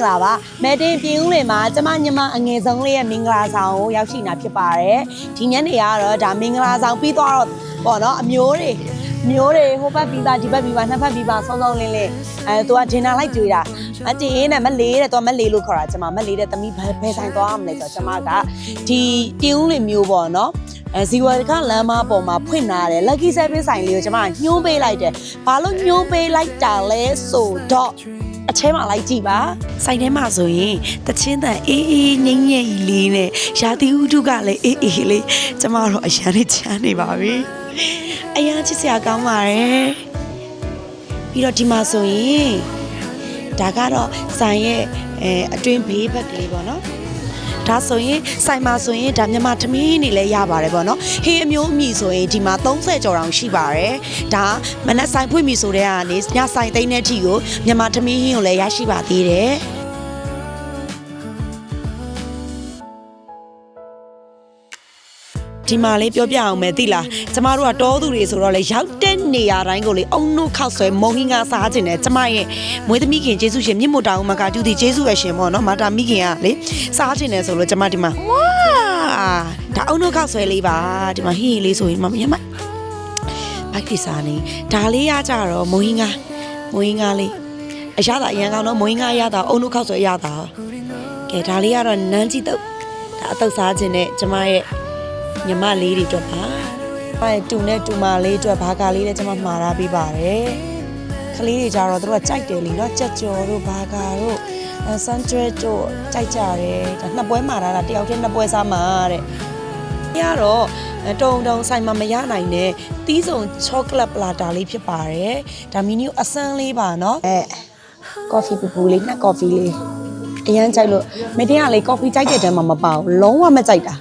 လာပါမဲတင်ပြင်းဦးလေမှာကျမညီမအငယ်ဆုံးလေးရဲ့မင်္ဂလာဆောင်ကိုရောက်ရှိနေတာဖြစ်ပါတယ်ဒီညနေကတော့ဒါမင်္ဂလာဆောင်ပြီးသွားတော့ပေါ့နော်အမျိုးတွေဟိုဘက်ပြီးသားဒီဘက်ပြီးပါနှစ်ဖက်ပြီးပါဆောင်းဆောင်းလင်းလင်းသူကဂျင်နာလိုက်ကြွေးတာမတင်နဲ့မလေးတဲ့သူကမလေးလို့ခေါ်တာကျမမလေးတဲ့သမီးဘယ်ဆိုင်သွားမလဲဆိုတော့ကျမကဒီတင်ဦးလေမျိုးပေါ့နော်ဇီဝကလမ်းမပေါ်မှာဖွင့်လာတယ် lucky 7ဆိုင်လေးကိုကျမညှိုးပေးလိုက်တယ်ဘာလို့ညှိုးပေးလိုက်တာလဲဆိုတော့အထဲမှာလိုက်ကြည့်ပါဆိုင်ထဲမှာဆိုရင်တချင်းတန်အေးအေးငိမ့်ငိမ့်လေးနဲ့ရာသီဥတုကလည်းအေးအေးလေးကျမတို့အရန်နဲ့ချမ်းနေပါပြီအရန်ချစ်စရာကောင်းပါတယ်ပြီးတော့ဒီမှာဆိုရင်ဒါကတော့ဆိုင်ရဲ့အတွင်းဘေးဘက်ကလေးပေါ့နော်ဒါဆိုရင်ဆိုင်မှာဆိုရင်ဒါမြန်မာသမီးနေလဲရပါတယ်ပေါ့နော်ဟင်းအမျိုးအမည်ဆိုရင်ဒီမှာ30ကျော်တောင်ရှိပါတယ်ဒါမနက်ဆိုင်ဖွင့်ပြီဆိုတဲ့ကနေညဆိုင်သိမ်းတဲ့အထိကိုမြန်မာသမီးဟင်းကိုလည်းရရှိပါသေးတယ်ဒီမှာလေးပြောပြအောင်မယ်သိလားကျမတို့ကတောသူတွေဆိုတော့လေရောက်တဲ့နေရာတိုင်းကိုလေအုံနှုတ်ခောက်ဆွဲမုံဟင်းကစားခြင်းနဲ့ကျမရဲ့မွေးသမီးခင်ကျေးဇူးရှင်မြင့်မို့တောင်မကကျူးတီကျေးဇူးရဲ့ရှင်ပေါ့နော်မာတာမိခင်ကလေစားခြင်းနဲ့ဆိုလို့ကျမဒီမှာဝါဒါအုံနှုတ်ခောက်ဆွဲလေးပါဒီမှာဟင်းလေးဆိုရင်မမရမဘိုက်ဒီစားနေဒါလေးရကြတော့မုံဟင်းကလေးအရသာအရန်ကောင်းတော့မုံဟင်းကရတာအုံနှုတ်ခောက်ဆွဲရတာကဲဒါလေးကတော့နန်းကြည့်တော့ဒါအတုပ်စားခြင်းနဲ့ကျမရဲ့ညီမလေးတွေအတွက်ပါတူနဲ့တူမလေးအတွက်ဘာကာလေးလည်းကျွန်မမှာထားပေးပါတယ်ကလေးတွေကြတော့သူတို့ကကြိုက်တယ်လीเนาะကြက်ကြော်တို့ဘာကာတို့ဆန်ထရက်တို့ကြိုက်ကြတယ်ဒါနှစ်ပွဲမှာထားတာတယောက်တည်းနှစ်ပွဲစားမှာတဲ့ညတော့တုံဆိုင်မှာမရနိုင်တဲ့တီးစုံချောကလက်ပလာတာလေးဖြစ်ပါတယ်ဒါမီနီအဆန်းလေးပါเนาะကော်ဖီပူလေးနှစ်ကော်ဖီလေးအရန်ကြိုက်လို့မတင်ကလေကော်ဖီကြိုက်တဲ့တန်းမှာမပါဘူးလုံးဝမကြိုက်တာ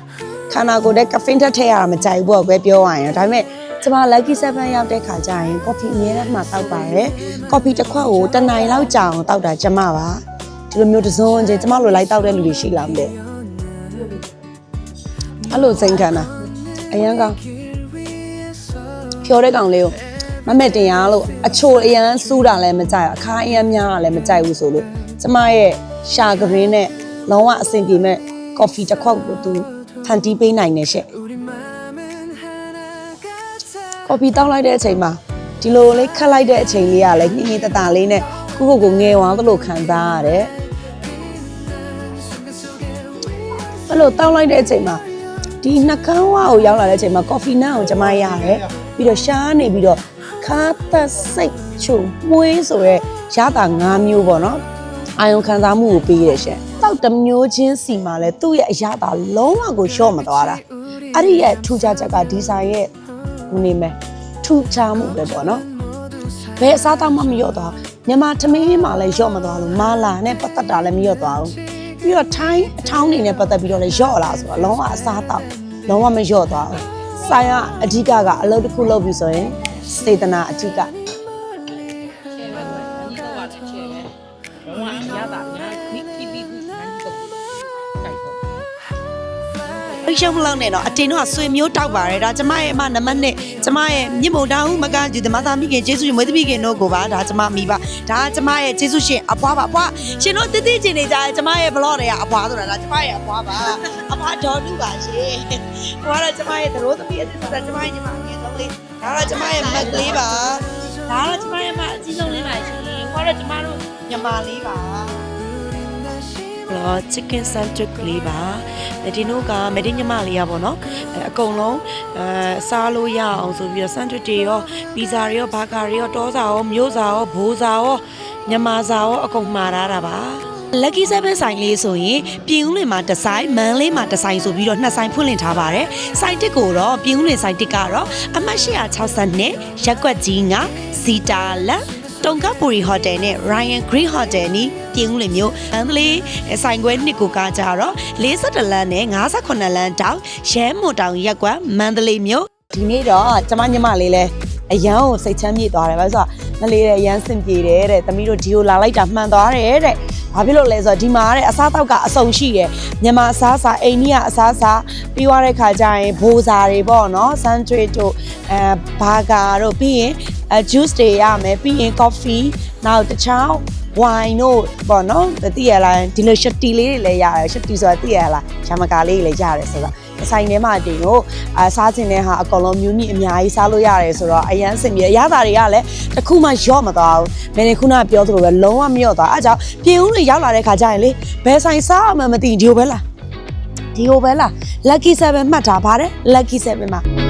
ခန္ဓာကိုယ်တဲ့ကဖင်းထည့်ရတာမကြိုက်ဘူးပေါ့ကွယ်ပြောရရင်ဒါပေမဲ့ကျမ lucky 7ရောက်တဲ့ခါကျရင်ကော်ဖီအများနဲ့မှတောက်ပါတယ်ကော်ဖီတစ်ခွက်ကို1နာရီလောက်ကြာအောင်တောက်တာကျမပါဒီလိုမျိုးတစုံချင်းကျမလိုလိုက်တောက်တဲ့လူတွေရှိလားမသိအဲ့လိုစိန်ခံတာအရန်ကောင်းဖြောတဲ့ကောင်လေးကိုမမဲ့တင်ရလို့အချိုအရန်စူးတာလည်းမကြိုက်အခါအရန်များတာလည်းမကြိုက်ဘူးဆိုလို့ကျမရဲ့ရှာကရင်းနဲ့လုံးဝအဆင်ပြေမဲ့ကော်ဖီတစ်ခွက်ကိုသူဖန်တီးပေးနိုင်နေရှက်ကော်ဖီတောက်လိုက်တဲ့အချိန်မှာဒီလိုလေးခတ်လိုက်တဲ့အချိန်လေးကလည်းညင်ညင်တတလေးနဲ့ခုခုကိုငယ်ဝမ်းသလိုခံစားရတယ်အဲ့လိုတောက်လိုက်တဲ့အချိန်မှာဒီနှကန်းဝါကိုရောက်လာတဲ့အချိန်မှာကော်ဖီနန်းကိုကျမရတယ်ပြီးတော့ရှားနေပြီးတော့ခါသက်စိတ်ချုံမွေးဆိုရဲရတာ5မျိုးပေါ့နော်အာယုံခံစားမှုကိုပေးရရှက်တောက်တစ်မျိုးချင်းစီမှာလဲသူ့ရဲ့အရာသာလုံးဝကိုလျှော့မသွားတာအဲ့ဒီရဲ့ထူခြားချက်ကဒီဇိုင်းရဲ့နေမယ်ထူခြားမှုပဲပေါ့နော်ဘယ်အစားတောက်မှမလျော့သွားမြန်မာသမီးမှာလည်းလျော့မသွားလို့မာလာနဲ့ပတ်သက်တာလည်းမလျော့သွားဘူးပြီးတော့ထိုင်းအထောင်းနေနဲ့ပတ်သက်ပြီးတော့လည်းလျော့လာဆိုတော့လုံးဝအစားတောက်လုံးဝမလျော့သွားဘူးဆိုင်ကအဓိကကအလုပ်တစ်ခုလုပ်ပြီးဆိုရင်စေတနာအဓိကရှောင်းမလောက်နဲ့တော့အတင်တော့ဆွေမျိုးတောက်ပါတယ်ဒါကျမရဲ့အမနံပါတ်1ကျမရဲ့မြင့်မုံတောင်မကယူဓမ္မသားမိခင်ကျေးဇူးရှင်မွေးသမီးခင်တို့ကိုပါဒါကျမမိပါဒါကျမရဲ့ကျေးဇူးရှင်အဖွားပါအဖွားရှင်တို့တည်ကျင်နေကြကျမရဲ့ဘလော့တွေကအဖွားဆိုတာဒါကျမရဲ့အဖွားပါအဖွားတော်လူပါရှင်ဟိုကတော့ကျမရဲ့သရိုးသမီးအစ်စ်ကျမရဲ့ညီမငယ်ဆုံးလေးဒါကတော့ကျမရဲ့မက်ကလေးပါဒါကတော့ကျမရဲ့မအကြီးဆုံးလေးပါရှင်ဟိုကတော့ကျမတို့ညီမလေးပါchicken sandwich လေးပါဒီနို့ကမဒင်းညီမလေးရပါတော့အကုန်လုံးစားလို့ရအောင်ဆိုပြီးတော့ sandwich တွေရောပီဇာတွေရောဘာဂါတွေရောတောစာရောမျိုးစာရောဘိုးစာရောမြန်မာစာရောအကုန်မှားထားတာပါ lucky 7ဆိုင်လေးဆိုရင်ပြင်ဦးလွင်မှာတစ်ဆိုင်မန်းလေးမှာတစ်ဆိုင်ဆိုပြီးတော့နှစ်ဆိုင်ဖွင့်လှစ်ထားပါတယ်ဆိုင်တစ်ကိုတော့ပြင်ဦးလွင်ဆိုင်တစ်ကတော့အမှတ်860ရက်ကွက်ကြီးကစီတာလက်တုံကပူရီဟိုတယ်နဲ့ Ryan Green Hotel နီးပြင်ဦးလေမျိုးမန္တလေးဆိုင်ခွဲနှစ်ကိုကားကြတော့42လမ်းနဲ့58လမ်းတောင်ရဲမွန်တောင်ရက်ကွက်မန္တလေးမျိုးဒီနေ့တော့ကျမညီမလေးလဲအရန်ကိုစိတ်ချမ်းမြေ့သွားတယ်ဘာလို့ဆိုတော့ငလေးတဲ့အရန်စင်ပြေတယ်တဲ့သမီးတို့ဒီကိုလာလိုက်တာမှန်သွားတယ်တဲ့ဘာဖြစ်လို့လဲဆိုတော့ဒီမှာတဲ့အစားတောက်ကအစုံရှိတယ်မြန်မာအစားစားအိန္ဒိယအစားစားပြီးသွားတဲ့ခါကျရင်ဘိုးစာတွေပေါ့နော်ဆန်ထရစ်တို့ဘာဂါတို့ပြီးရင်juice တွေရမယ်ပြီးရင် coffee နောက်တခြား wine တို့ပေါ့နော်သိရလားဒီလို shitty လေးတွေလည်းရတယ် shitty ဆိုတာသိရလားရမကာလေးတွေလည်းရတယ်ဆိုတော့ဆိုင်ထဲမှာတင်ကိုစားခြင်းတဲ့ဟာအကောင်လုံးမျိုးမြင့်အများကြီးစားလို့ရတယ်ဆိုတော့အရန်စင်ပြေရတာတွေကလည်းတခုမှရော့မသွားဘူးမင်းခုနကပြောသလိုပဲလုံးဝမရော့သွားအဲကြောင့်ပြင်ဦးတွေရောက်လာတဲ့ခါကျရင်လေဘယ်ဆိုင်စားမှမသိဒီလိုပဲလား lucky 7မှတ်ထားပါတယ် lucky 7မှာ